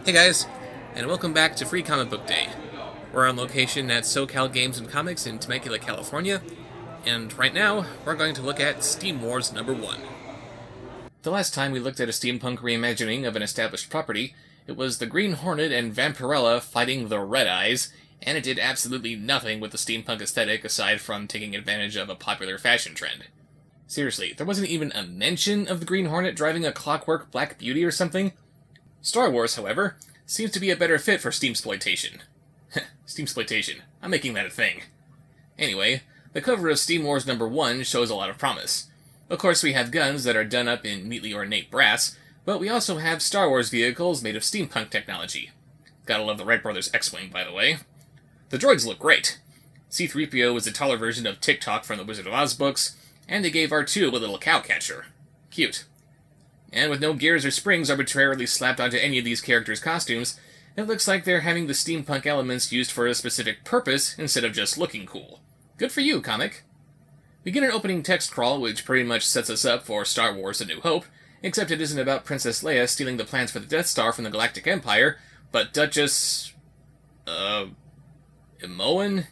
Hey guys, and welcome back to Free Comic Book Day. We're on location at SoCal Games and Comics in Temecula, California, and right now we're going to look at Steam Wars #1. The last time we looked at a steampunk reimagining of an established property, it was the Green Hornet and Vampirella fighting the Red Eyes, and it did absolutely nothing with the steampunk aesthetic aside from taking advantage of a popular fashion trend. Seriously, there wasn't even a mention of the Green Hornet driving a clockwork Black Beauty or something? Star Wars, however, seems to be a better fit for steamsploitation. Steamsploitation. I'm making that a thing. Anyway, the cover of Steam Wars #1 shows a lot of promise. Of course, we have guns that are done up in neatly ornate brass, but we also have Star Wars vehicles made of steampunk technology. Gotta love the Wright Brothers X-Wing, by the way. The droids look great. C-3PO is a taller version of TikTok from the Wizard of Oz books, and they gave R2 a little cow catcher. Cute. And with no gears or springs arbitrarily slapped onto any of these characters' costumes, it looks like they're having the steampunk elements used for a specific purpose instead of just looking cool. Good for you, comic! We get an opening text crawl which pretty much sets us up for Star Wars A New Hope, except it isn't about Princess Leia stealing the plans for the Death Star from the Galactic Empire, but Duchess... Imoen?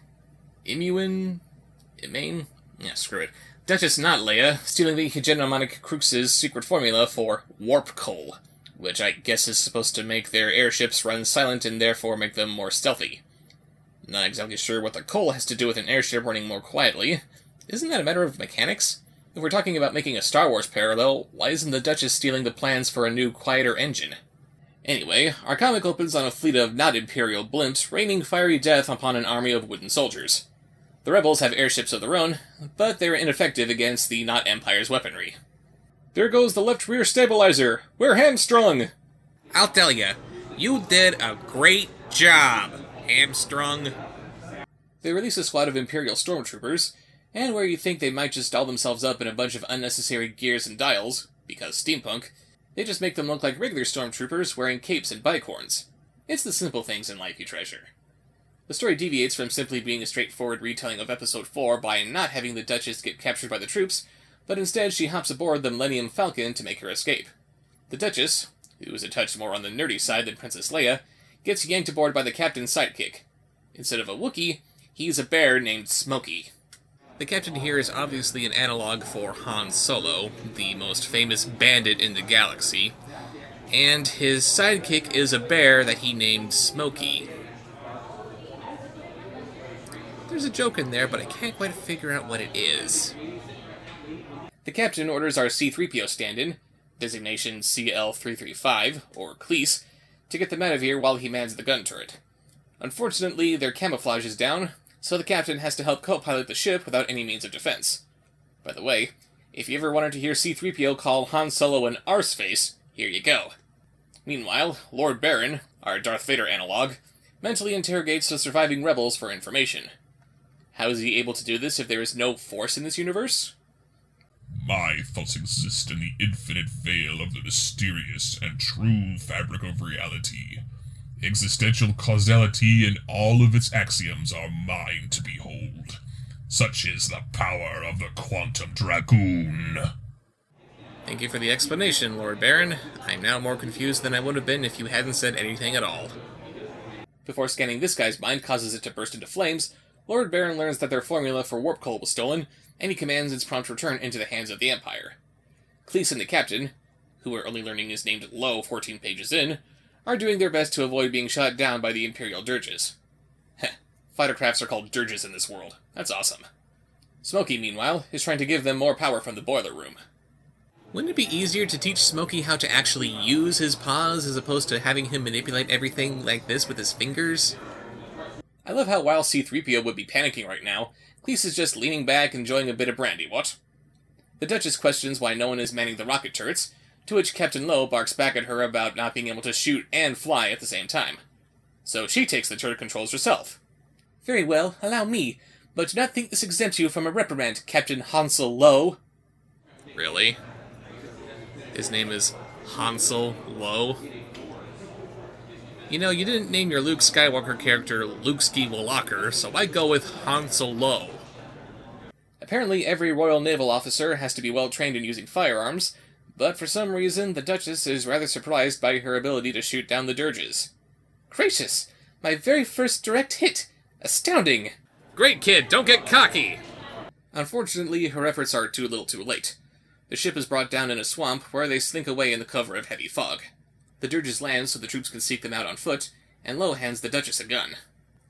Yeah, screw it. Duchess not Leia, stealing the hegemonic Crux's secret formula for warp coal, which I guess is supposed to make their airships run silent and therefore make them more stealthy. Not exactly sure what the coal has to do with an airship running more quietly. Isn't that a matter of mechanics? If we're talking about making a Star Wars parallel, why isn't the Duchess stealing the plans for a new, quieter engine? Anyway, our comic opens on a fleet of not-Imperial blimps raining fiery death upon an army of wooden soldiers. The rebels have airships of their own, but they're ineffective against the not Empire's weaponry. There goes the left rear stabilizer! We're hamstrung! I'll tell ya, you did a great job, hamstrung. They release a squad of Imperial stormtroopers, and where you think they might just doll themselves up in a bunch of unnecessary gears and dials, because steampunk, they just make them look like regular stormtroopers wearing capes and bicorns. It's the simple things in life you treasure. The story deviates from simply being a straightforward retelling of Episode 4 by not having the Duchess get captured by the troops, but instead she hops aboard the Millennium Falcon to make her escape. The Duchess, who is a touch more on the nerdy side than Princess Leia, gets yanked aboard by the captain's sidekick. Instead of a Wookiee, he's a bear named Smokey. The captain here is obviously an analog for Han Solo, the most famous bandit in the galaxy, and his sidekick is a bear that he named Smokey. There's a joke in there, but I can't quite figure out what it is. The captain orders our C-3PO stand-in, designation CL-335, or Cleese, to get them out of here while he mans the gun turret. Unfortunately, their camouflage is down, so the captain has to help co-pilot the ship without any means of defense. By the way, if you ever wanted to hear C-3PO call Han Solo an arseface, here you go. Meanwhile, Lord Baron, our Darth Vader analog, mentally interrogates the surviving rebels for information. How is he able to do this if there is no force in this universe? My thoughts exist in the infinite veil of the mysterious and true fabric of reality. Existential causality and all of its axioms are mine to behold. Such is the power of the Quantum Dragoon. Thank you for the explanation, Lord Baron. I'm now more confused than I would have been if you hadn't said anything at all. Before scanning this guy's mind causes it to burst into flames, Lord Baron learns that their formula for warp coal was stolen, and he commands its prompt return into the hands of the Empire. Cleese and the captain, who we're only learning is named Lo 14 pages in, are doing their best to avoid being shot down by the Imperial dirges. Heh, fightercrafts are called dirges in this world. That's awesome. Smokey, meanwhile, is trying to give them more power from the boiler room. Wouldn't it be easier to teach Smokey how to actually use his paws as opposed to having him manipulate everything like this with his fingers? I love how while C-3PO would be panicking right now, Cleese is just leaning back enjoying a bit of brandy, what? The Duchess questions why no one is manning the rocket turrets, to which Captain Lo barks back at her about not being able to shoot and fly at the same time. So she takes the turret controls herself. Very well, allow me, but do not think this exempts you from a reprimand, Captain Hansel Lo. Really? His name is Hansel Lo? You know, you didn't name your Luke Skywalker character Luke Skywalker, so I go with Hansel Lo. Apparently every Royal Naval officer has to be well trained in using firearms, But for some reason, the Duchess is rather surprised by her ability to shoot down the dirges. Gracious! My very first direct hit! Astounding! Great kid, don't get cocky! Unfortunately, her efforts are too little too late. The ship is brought down in a swamp, where they slink away in the cover of heavy fog. The dirges land so the troops can seek them out on foot, and Lo hands the Duchess a gun.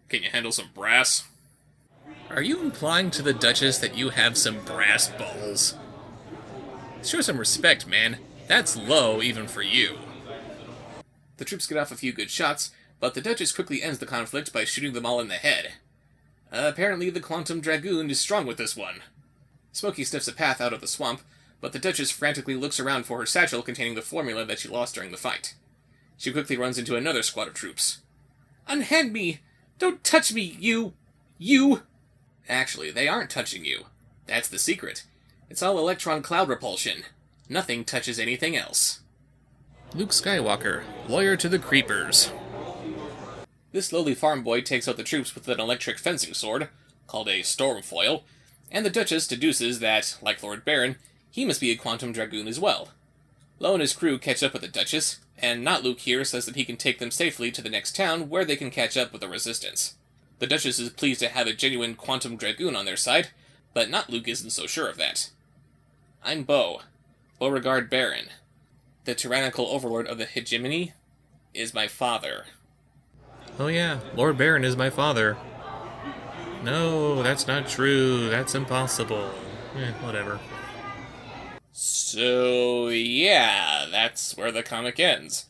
Can you handle some brass? Are you implying to the Duchess that you have some brass balls? Show some respect, man. That's low, even for you. The troops get off a few good shots, but the Duchess quickly ends the conflict by shooting them all in the head. Apparently the Quantum Dragoon is strong with this one. Smokey sniffs a path out of the swamp, but the Duchess frantically looks around for her satchel containing the formula that she lost during the fight. She quickly runs into another squad of troops. Unhand me! Don't touch me, you! Actually, they aren't touching you. That's the secret. It's all electron cloud repulsion. Nothing touches anything else. Luke Skywalker, lawyer to the creepers. This lowly farm boy takes out the troops with an electric fencing sword, called a stormfoil, and the Duchess deduces that, like Lord Baron, he must be a Quantum Dragoon as well. Lo and his crew catch up with the Duchess, and not Luke here says that he can take them safely to the next town where they can catch up with the Resistance. The Duchess is pleased to have a genuine Quantum Dragoon on their side, but not Luke isn't so sure of that. I'm Beauregard Baron. The tyrannical overlord of the hegemony is my father. Oh yeah, Lord Baron is my father. No, that's not true. That's impossible. Whatever. So, yeah, that's where the comic ends.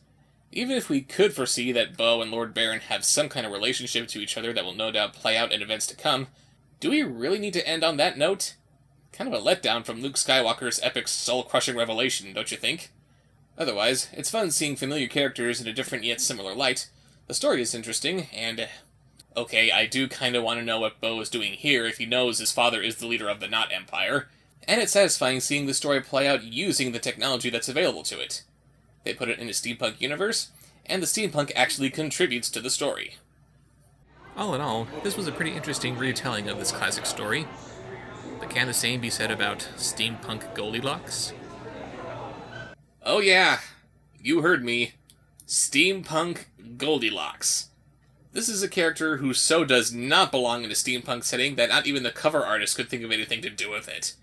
Even if we could foresee that Beau and Lord Baron have some kind of relationship to each other that will no doubt play out in events to come, do we really need to end on that note? Kind of a letdown from Luke Skywalker's epic soul-crushing revelation, don't you think? Otherwise, it's fun seeing familiar characters in a different yet similar light. The story is interesting, and... okay, I do kinda want to know what Beau is doing here if he knows his father is the leader of the Not Empire. And it's satisfying seeing the story play out using the technology that's available to it. They put it in a steampunk universe, and the steampunk actually contributes to the story. All in all, this was a pretty interesting retelling of this classic story. But can the same be said about steampunk Goldilocks? Oh yeah, you heard me. Steampunk Goldilocks. This is a character who so does not belong in a steampunk setting that not even the cover artist could think of anything to do with it.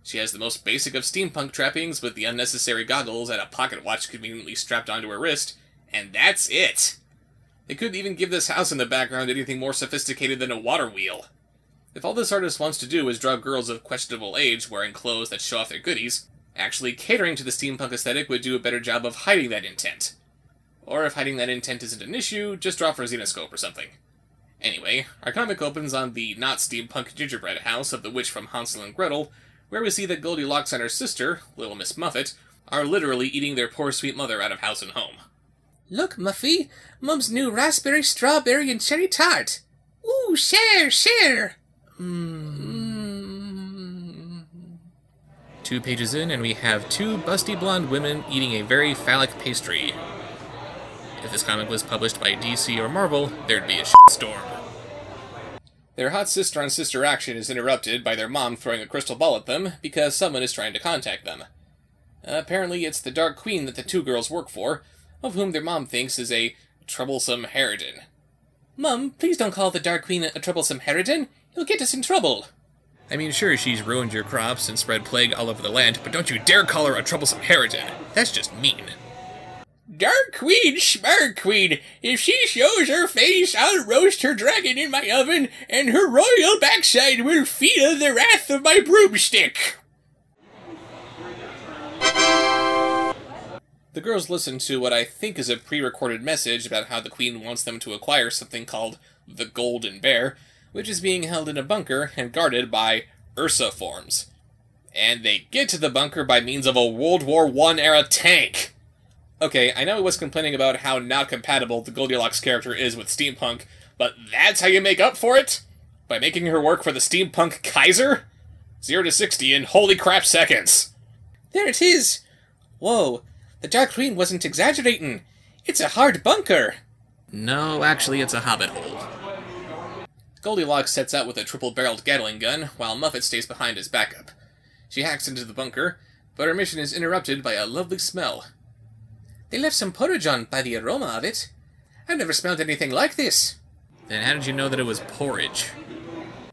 She has the most basic of steampunk trappings with the unnecessary goggles and a pocket watch conveniently strapped onto her wrist, and that's it! They couldn't even give this house in the background anything more sophisticated than a water wheel. If all this artist wants to do is draw girls of questionable age wearing clothes that show off their goodies, actually catering to the steampunk aesthetic would do a better job of hiding that intent. Or if hiding that intent isn't an issue, just draw for a Xenoscope or something. Anyway, our comic opens on the not-steampunk gingerbread house of the witch from Hansel and Gretel, where we see that Goldilocks and her sister, Little Miss Muffet, are literally eating their poor sweet mother out of house and home. Look, Muffy! Mum's new raspberry, strawberry, and cherry tart! Ooh, share! 2 pages in, and we have 2 busty blonde women eating a very phallic pastry. If this comic was published by DC or Marvel, there'd be a shitstorm. Their hot sister-on-sister action is interrupted by their mom throwing a crystal ball at them because someone is trying to contact them. Apparently it's the Dark Queen that the 2 girls work for, of whom their mom thinks is a troublesome harridan. Mum, please don't call the Dark Queen a troublesome harridan. He'll get us in trouble. I mean, sure, she's ruined your crops and spread plague all over the land, but don't you dare call her a troublesome harridan. That's just mean. Dark Queen, Smart Queen, if she shows her face, I'll roast her dragon in my oven, and her royal backside will feel the wrath of my broomstick. The girls listen to what I think is a pre-recorded message about how the Queen wants them to acquire something called the Golden Bear, which is being held in a bunker and guarded by Ursa forms. And they get to the bunker by means of a World War I-era tank! Okay, I know I was complaining about how not compatible the Goldilocks character is with steampunk, but that's how you make up for it? By making her work for the steampunk Kaiser? 0 to 60 in holy crap seconds! There it is! Whoa, the Dark Queen wasn't exaggerating. It's a hard bunker! No, actually it's a hobbit hole. Goldilocks sets out with a triple-barreled Gatling gun, while Muffet stays behind as backup. She hacks into the bunker, But our mission is interrupted by a lovely smell. They left some porridge on by the aroma of it. I've never smelled anything like this. Then how did you know that it was porridge?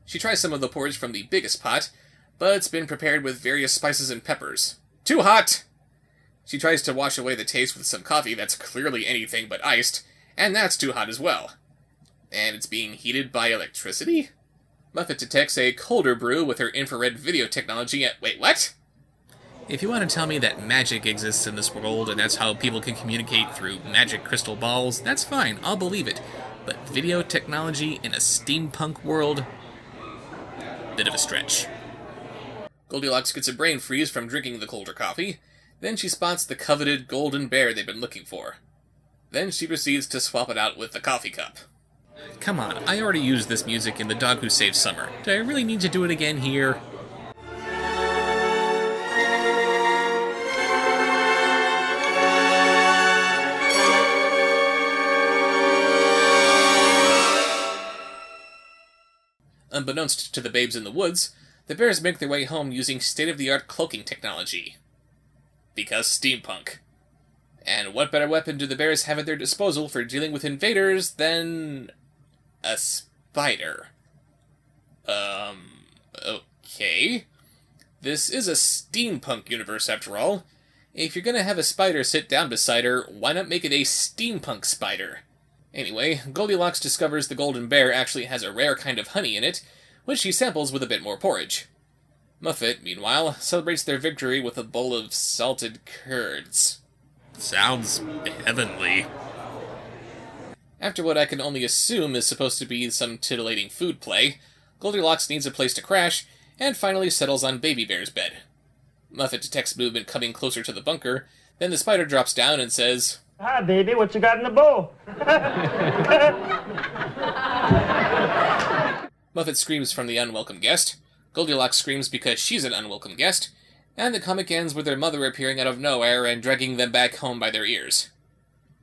She tries some of the porridge from the biggest pot, but it's been prepared with various spices and peppers. Too hot! She tries to wash away the taste with some coffee that's clearly anything but iced, and that's too hot as well. And it's being heated by electricity? Muffet detects a colder brew with her infrared video technology at— wait, what? If you want to tell me that magic exists in this world and that's how people can communicate through magic crystal balls, that's fine, I'll believe it. But video technology in a steampunk world? Bit of a stretch. Goldilocks gets a brain freeze from drinking the colder coffee. Then she spots the coveted golden bear they've been looking for. Then she proceeds to swap it out with the coffee cup. Come on, I already used this music in The Dog Who Saved Summer. Do I really need to do it again here? Unbeknownst to the babes in the woods, the bears make their way home using state-of-the-art cloaking technology. Because steampunk. And what better weapon do the bears have at their disposal for dealing with invaders than a spider? Okay. This is a steampunk universe, after all. If you're gonna have a spider sit down beside her, why not make it a steampunk spider? Anyway, Goldilocks discovers the golden bear actually has a rare kind of honey in it, which she samples with a bit more porridge. Muffet, meanwhile, celebrates their victory with a bowl of salted curds. Sounds heavenly. After what I can only assume is supposed to be some titillating food play, Goldilocks needs a place to crash, and finally settles on Baby Bear's bed. Muffet detects movement coming closer to the bunker, then the spider drops down and says, "Hi, baby, what you got in the bowl?" Muffet screams from the unwelcome guest, Goldilocks screams because she's an unwelcome guest, and the comic ends with their mother appearing out of nowhere and dragging them back home by their ears.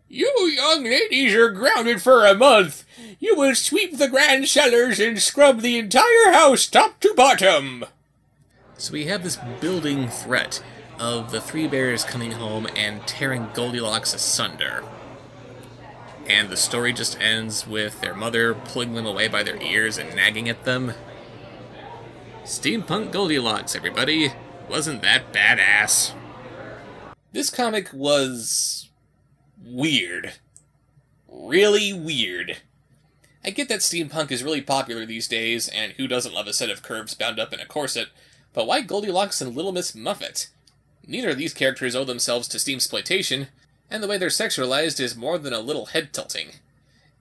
"You young ladies are grounded for a month. You will sweep the grand cellars and scrub the entire house top to bottom." So we have this building threat of the three bears coming home and tearing Goldilocks asunder. And the story just ends with their mother pulling them away by their ears and nagging at them. Steampunk Goldilocks, everybody. Wasn't that badass? This comic was weird. Really weird. I get that steampunk is really popular these days, and who doesn't love a set of curves bound up in a corset, but why Goldilocks and Little Miss Muffet? Neither of these characters owe themselves to steamsploitation, and the way they're sexualized is more than a little head-tilting.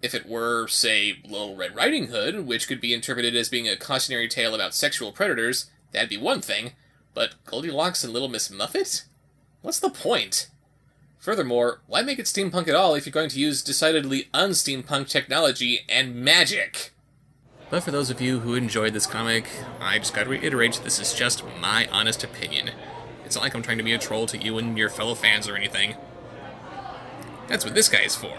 If it were, say, Little Red Riding Hood, which could be interpreted as being a cautionary tale about sexual predators, that'd be one thing, but Goldilocks and Little Miss Muffet? What's the point? Furthermore, why make it steampunk at all if you're going to use decidedly un-steampunk technology and magic? But for those of you who enjoyed this comic, I just gotta reiterate, this is just my honest opinion. It's not like I'm trying to be a troll to you and your fellow fans or anything. That's what this guy is for.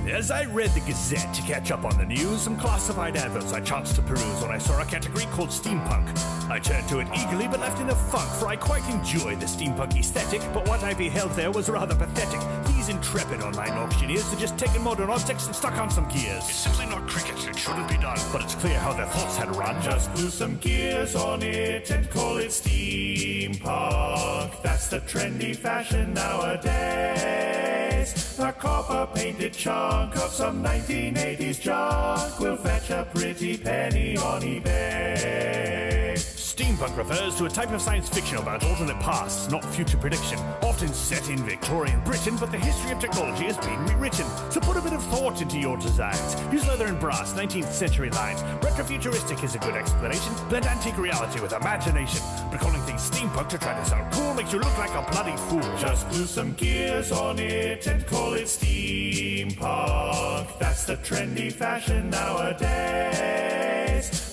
As I read the Gazette to catch up on the news, some classified adverts I chanced to peruse when I saw a category called steampunk. I turned to it eagerly but left in a funk, for I quite enjoyed the steampunk aesthetic, but what I beheld there was rather pathetic. These intrepid online auctioneers are just taking modern objects and stuck on some gears. It's simply not cricket, it shouldn't be done, but it's clear how their thoughts had run. Just glue some gears on it and call it steampunk. That's the trendy fashion nowadays. A copper-painted chunk of some 1980s junk will fetch a pretty penny on eBay. Steampunk refers to a type of science fiction about alternate pasts, not future prediction. Often set in Victorian Britain, but the history of technology has been rewritten. So put a bit of thought into your designs. Use leather and brass, 19th century lines. Retrofuturistic is a good explanation. Blend antique reality with imagination. But calling things steampunk to try to sound cool makes you look like a bloody fool. Just glue some gears on it and call it steampunk. That's the trendy fashion nowadays.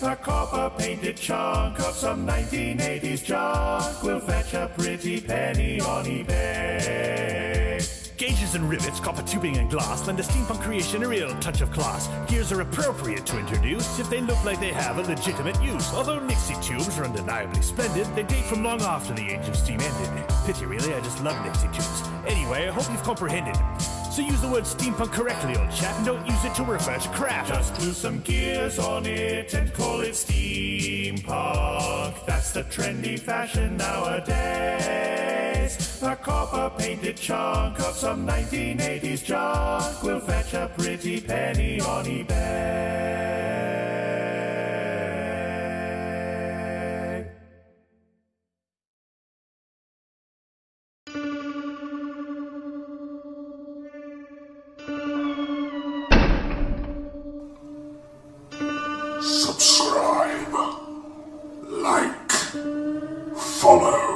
A copper-painted chunk of some 1980s junk will fetch a pretty penny on eBay. Gauges and rivets, copper tubing and glass lend a steampunk creation a real touch of class. Gears are appropriate to introduce if they look like they have a legitimate use. Although Nixie tubes are undeniably splendid, they date from long after the age of steam ended. Pity really, I just love Nixie tubes. Anyway, I hope you've comprehended. So use the word steampunk correctly, old chap, and don't use it to refer to crap. Just glue some gears on it and call it steampunk. That's the trendy fashion nowadays. A copper-painted chunk of some 1980s junk will fetch a pretty penny on eBay. Subscribe, like, follow.